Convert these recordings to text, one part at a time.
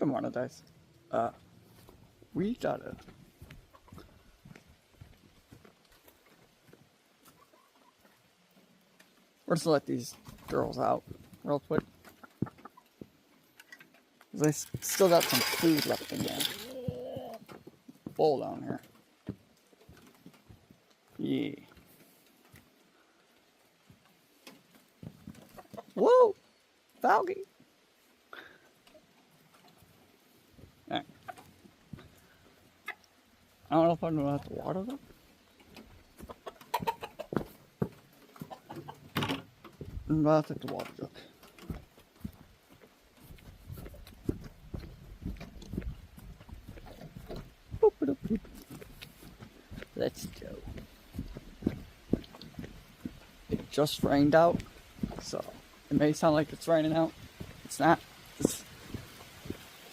been monetized. We gotta. We're just gonna let these girls out real quick. They still got some food left in there. Bowl down here. Yeah. Whoa! Falky! Alright. I don't know if I'm gonna have to water them. I'm gonna take the water jug. Boop-a-doop-doop. Let's go. It just rained out, so it may sound like it's raining out. It's not. It's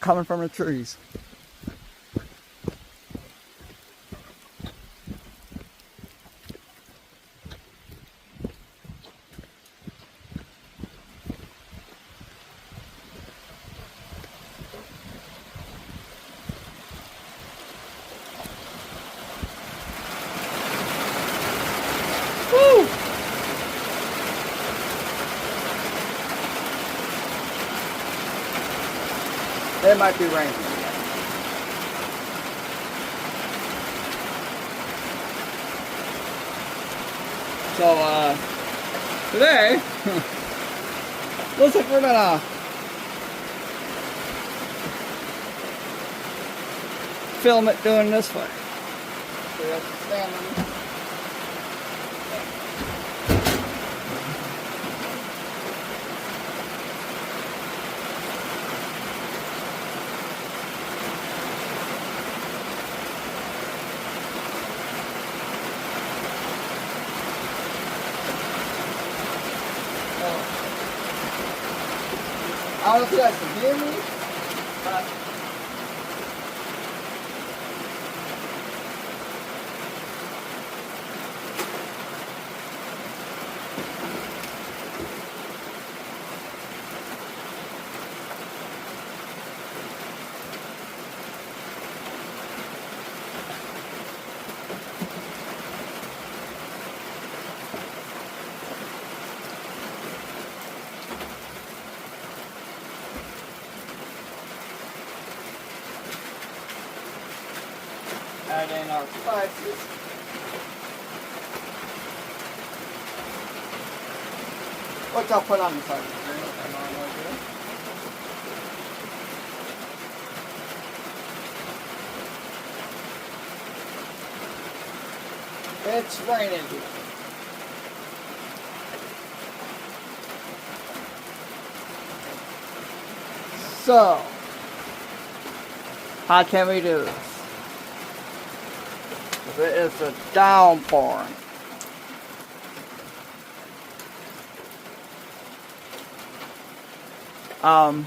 coming from the trees. Woo! It might be raining again. So, today, looks like we're gonna film it doing this way. So we have to stand on. I don't know if you guys can hear me, but add in our spices. Which I'll put on the side of the screen, like I normally do. It's raining. So, how can we do this? It is a downpouring. Hang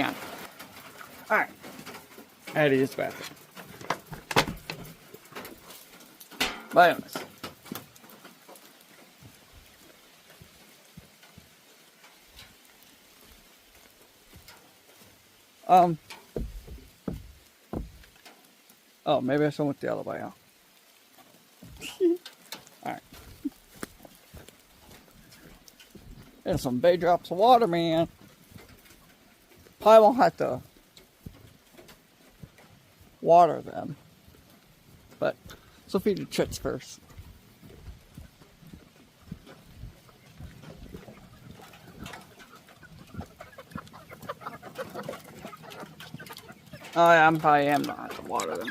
on. Alright. I had to use the bathroom. But anyways. Oh, maybe I should went the other way, huh? Alright. There's some big drops of water, man. Probably won't have to water them. But, so feed the chicks first. Oh yeah, I probably am not have to water them.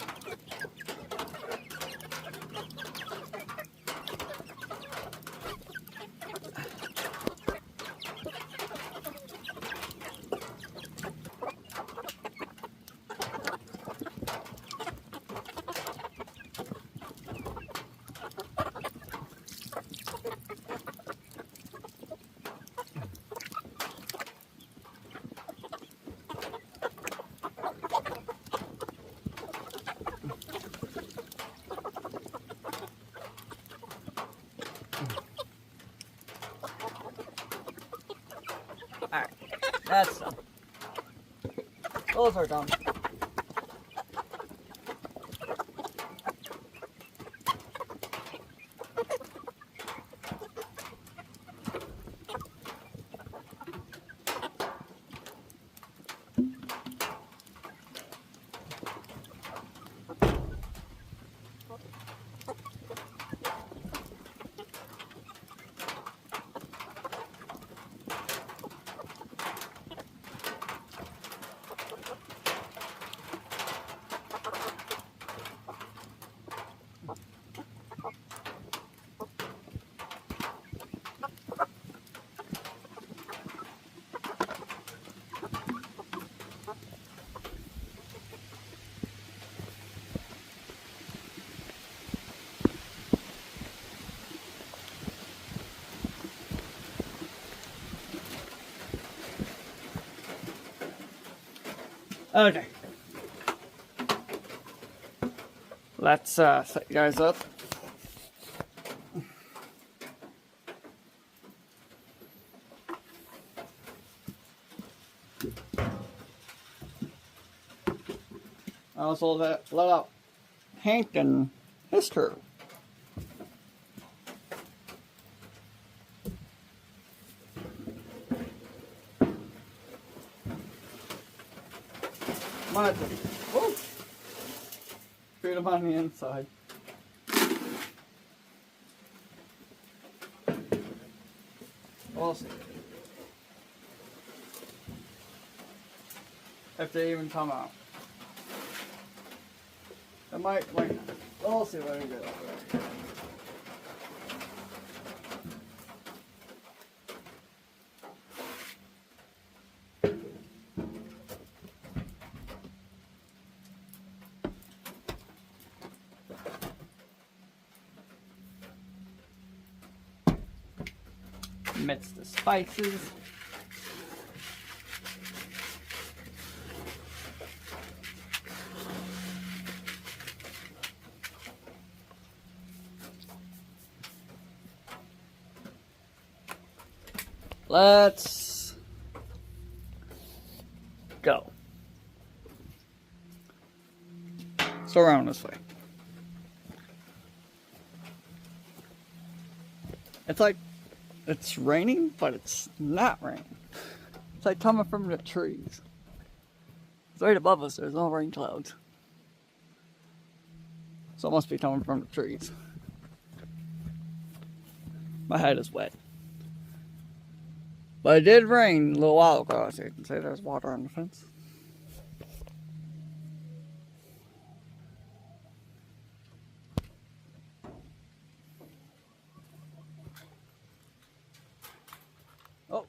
Alright. That's done. Those are done. Okay. Let's set you guys up. I also let out Hank and his turtle. Might feed them on the inside. We'll see. If they even come out. It might not. We'll see what we get over there. Mix the spices. Let's go. So around this way. It's like it's raining, but it's not raining. It's like coming from the trees. It's right above us, there's no rain clouds. So it must be coming from the trees. My head is wet. But it did rain a little while ago, so you can see there's water on the fence. Oh.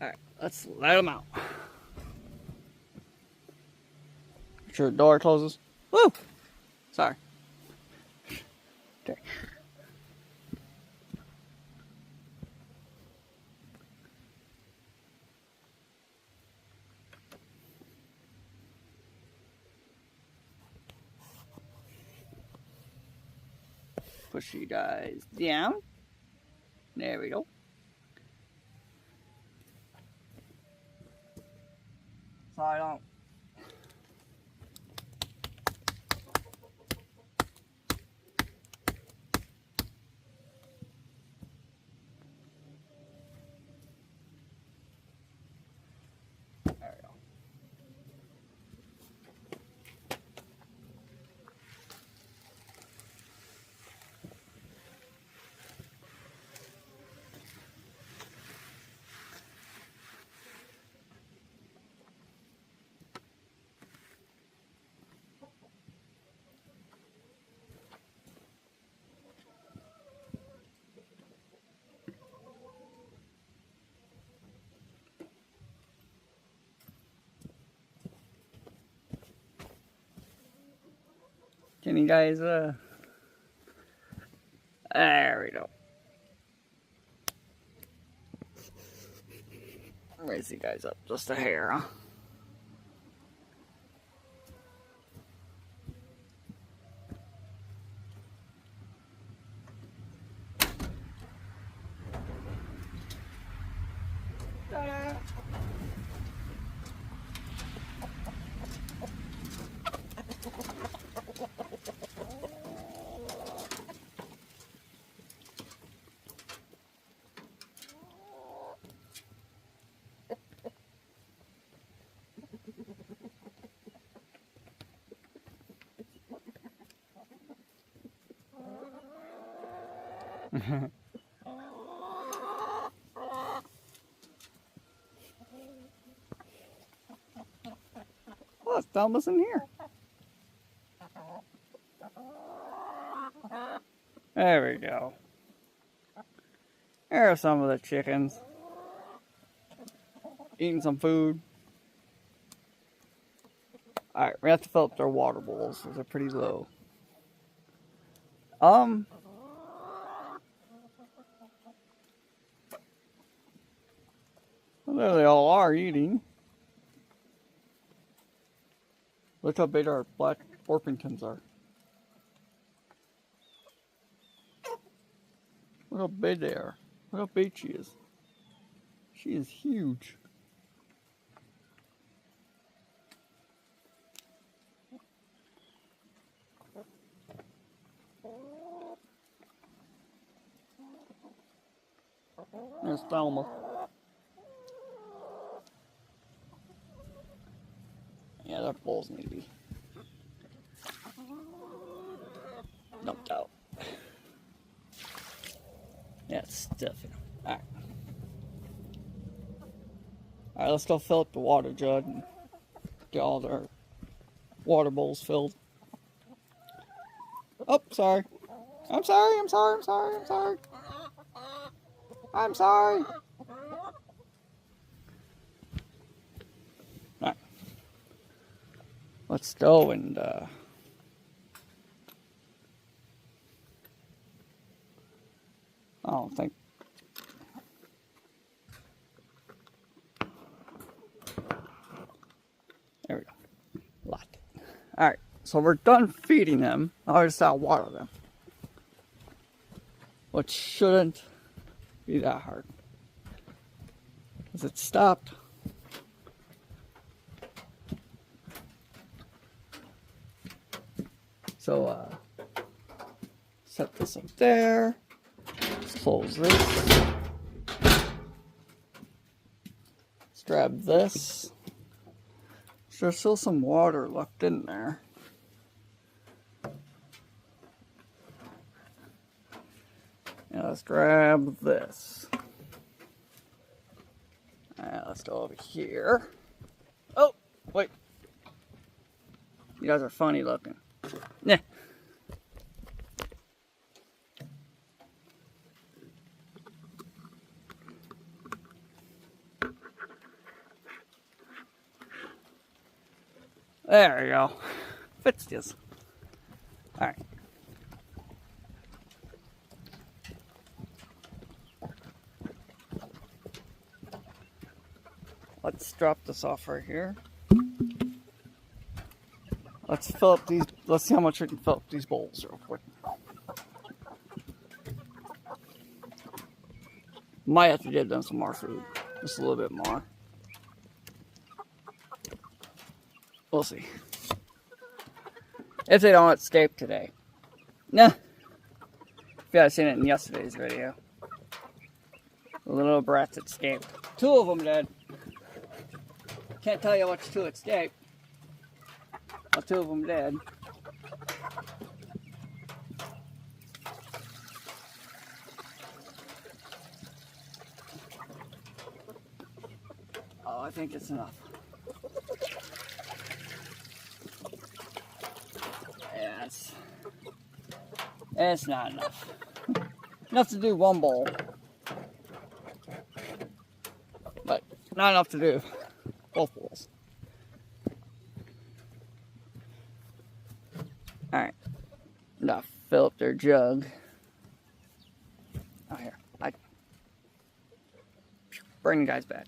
Alright, let's let them out. Make sure the door closes. Woo! Sorry. Okay. Push you guys down. There we go. So I don't. There we go. Can you guys, there we go. Raise you guys up just a hair, huh? Oh, it's Thelma's in here. There we go. There are some of the chickens. Eating some food. Alright, we have to fill up their water bowls. Those are pretty low. Well, there they all are eating. Look how big our black Orpingtons are. Look how big they are. Look how big she is. She is huge. There's Thelma. Yeah, their bowls need to be dumped out. Yeah, it's stiff. Alright. Alright, let's go fill up the water jug and get all their water bowls filled. Oh, sorry. I'm sorry. Alright. Let's go and I don't think. There we go. Locked it. Alright, so we're done feeding them. I just gotta water them. Which shouldn't be that hard. Because it stopped. So, set this up there. Let's close this. Let's grab this. There's still some water left in there. And let's grab this. Alright, let's go over here. Oh, wait. You guys are funny looking. Nah. There we go. Fits this. Alright. Let's drop this off right here. Let's fill up these. Let's see how much we can fill up these bowls real quick. Might have to give them some more food. Just a little bit more. We'll see. If they don't escape today. Nah. If you guys seen it in yesterday's video. The little brats escaped. 2 of them did. Can't tell you which 2 escaped. But 2 of them did. Oh, I think it's enough. Yeah, it's not enough. Enough to do 1 bowl. But not enough to do both bowls. Alright. Now fill up their jug. Oh, here. Bring the guys back.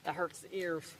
That hurts the ears.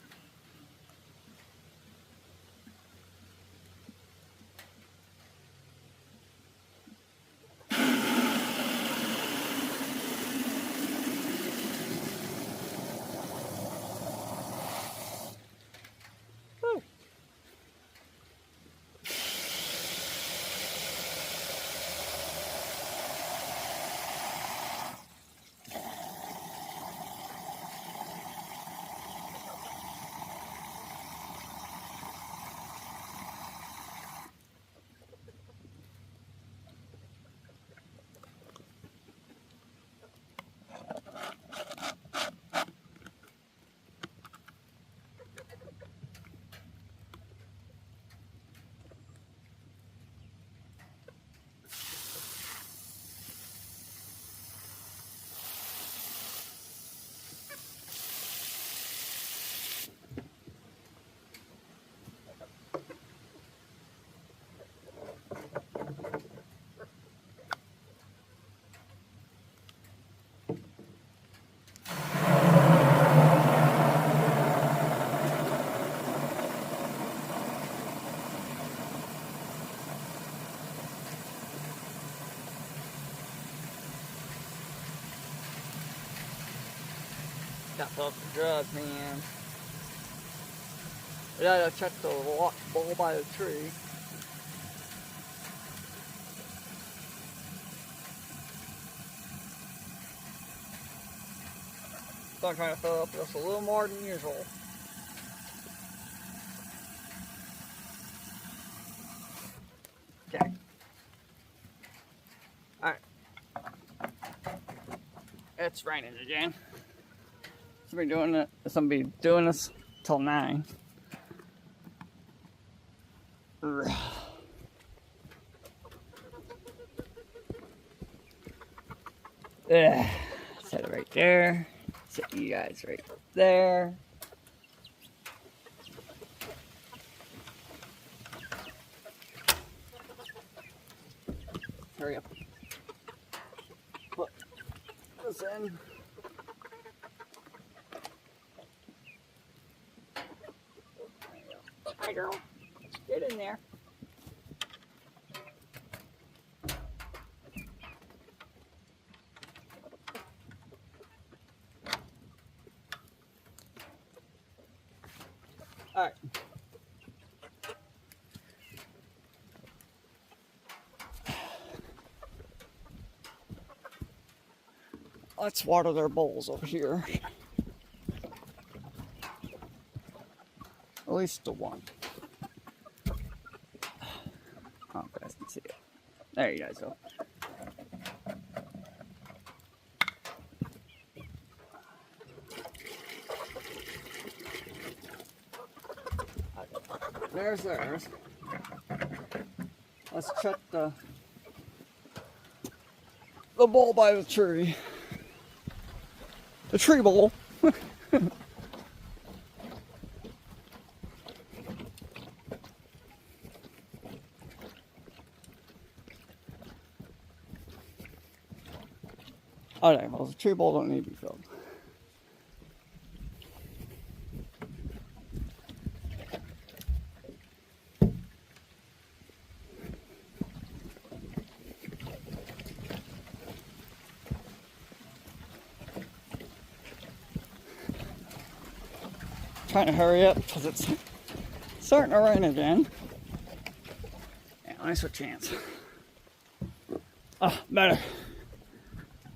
Got to fill up the jug, man. I gotta check the bowl by the tree. So I'm trying to fill it up just a little more than usual. Okay. Alright. It's raining again. Somebody doing this till 9. Set it right there. Set you guys right there. Hurry up. Put this in. Hi, girl. Get in there. All right. Let's water their bowls over here. At least the one. Oh, you guys can see it. There you guys go. There's theirs. Let's check the bowl by the tree. The tree bowl. Okay, well, the tree bowl don't need to be filled. Trying to hurry up because it's starting to rain again. Yeah, let me switch hands. Oh, better.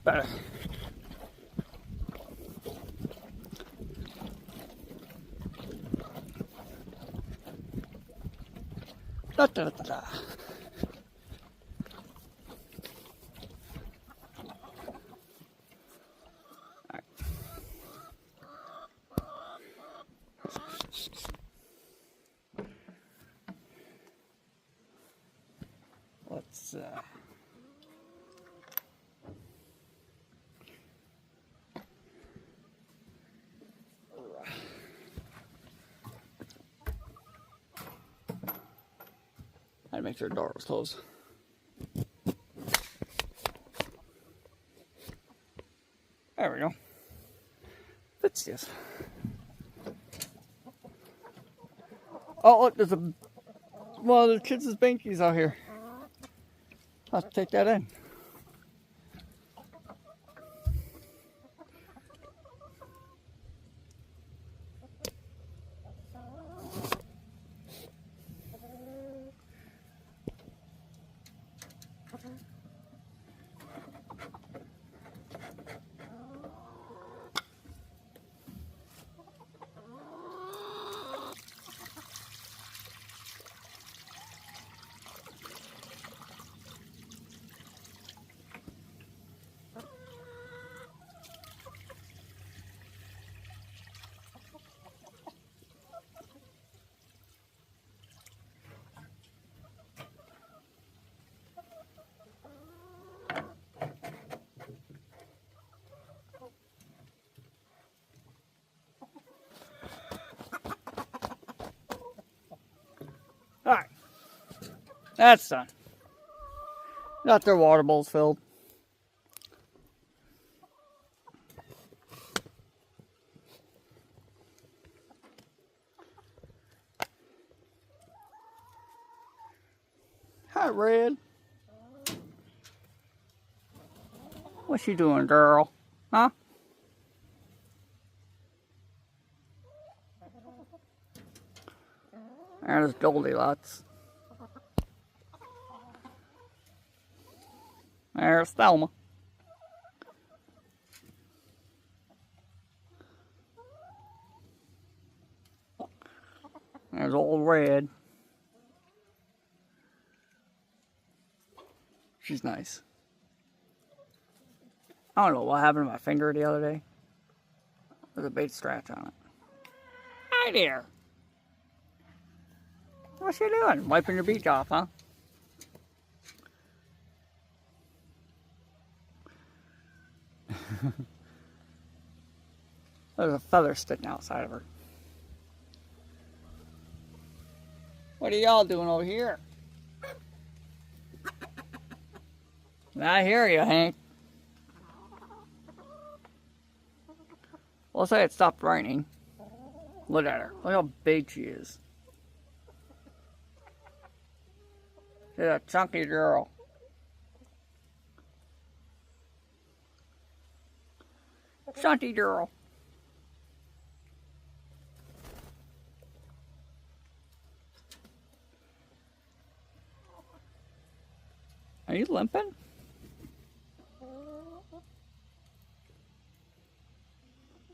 Better. Da, da, da, da. All right. Let's I had to make sure the door was closed. There we go. Fits this. Oh, look, there's one of the kids' bankies out here. I'll have to take that in. Alright. That's done. Got their water bowls filled. Hi, Red. What you doing, girl? Huh? There's Goldilocks. There's Thelma. There's old Red. She's nice. I don't know what happened to my finger the other day. There's a big scratch on it. Hi there. What's you doing? Wiping your beach off, huh? There's a feather sticking outside of her. What are y'all doing over here? I hear you, Hank. Let's say it stopped raining. Look at her. Look how big she is. She's a chunky girl. Chunky girl. Are you limping?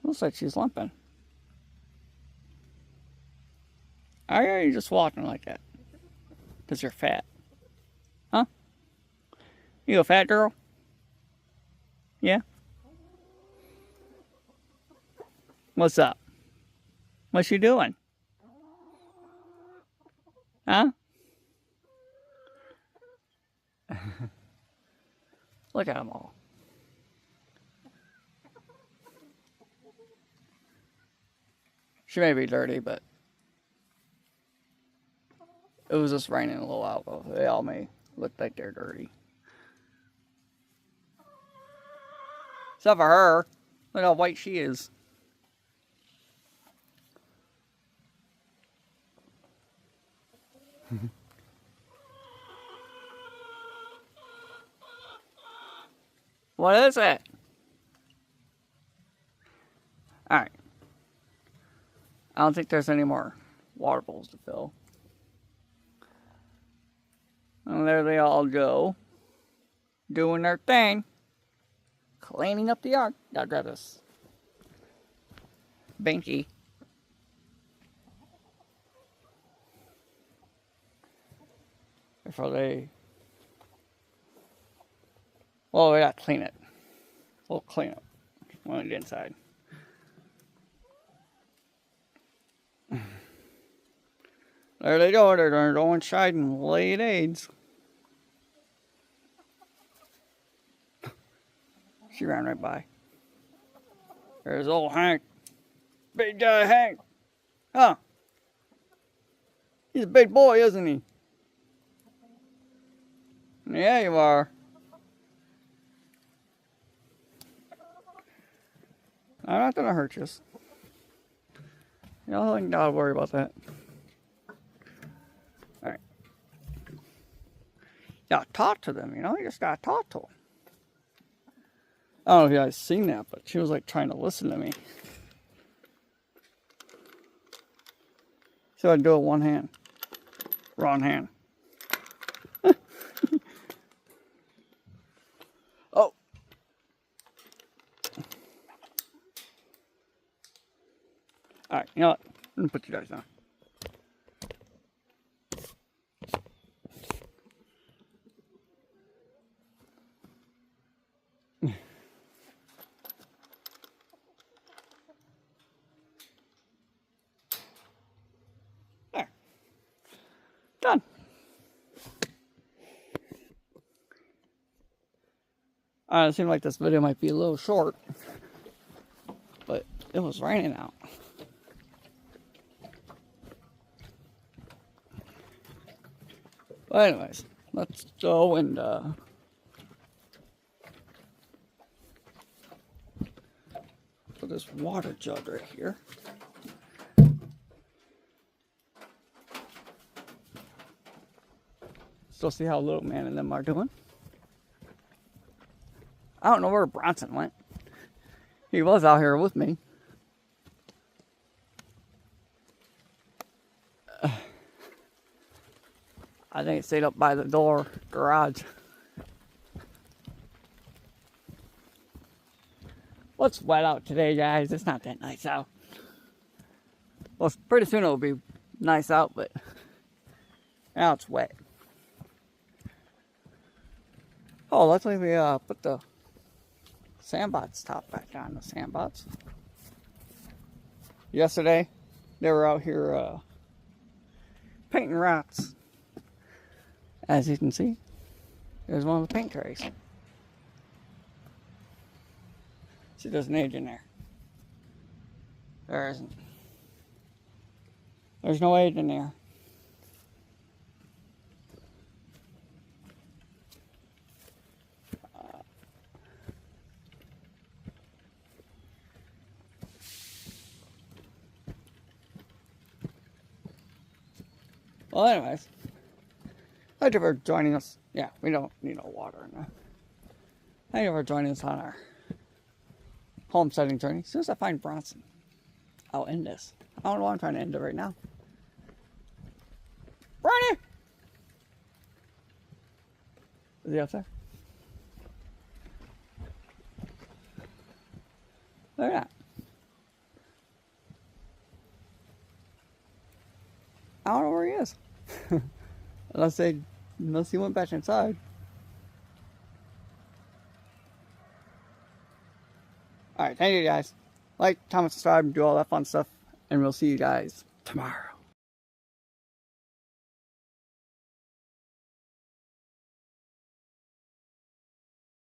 Looks like she's limping. Are you just walking like that? Because you're fat. Huh? You a fat girl? Yeah? What's up? What's she doing? Huh? Look at them all. She may be dirty, but it was just raining a little while ago. They all may look like they're dirty. Except for her. Look how white she is. What is it? Alright. I don't think there's any more water bowls to fill. And there they all go. Doing their thing. Cleaning up the yard. Gotta grab this binky. Before they... Well, we gotta clean it. We'll clean it when we get inside. There they go. They're gonna go inside and lay eggs. She ran right by. There's old Hank. Big guy Hank. Huh? He's a big boy, isn't he? Yeah, you are. I'm not gonna hurt you. Y'all ain't gotta worry about that. Alright. You gotta talk to them, you know? You just gotta talk to them. I don't know if you guys seen that, but she was like trying to listen to me. So I'd do it one hand. Wrong hand. Oh. Alright, you know what? I'm gonna put you guys down. There. Done. It seemed like this video might be a little short, but it was raining out. But anyways, let's go and put this water jug right here. Still see how Little Man and them are doing. I don't know where Bronson went. He was out here with me. I think it stayed up by the door, garage. Well, it's wet out today, guys. It's not that nice out. Well, pretty soon it'll be nice out, but now it's wet. Oh, luckily we put the sandbots top back on, the sandbots. Yesterday, they were out here painting rocks. As you can see, there's one of the paint trays. See, there's an age in there. There isn't. There's no age in there. Well, anyways, thank you for joining us. Yeah, we don't need no water in there. Thank you for joining us on our homesteading journey. As soon as I find Bronson, I'll end this. I don't know why I'm trying to end it right now. Ronnie! Is he up there? Look at that. I don't know where he is. Unless he went back inside. Alright, thank you guys. Like, comment, subscribe, do all that fun stuff. And we'll see you guys tomorrow.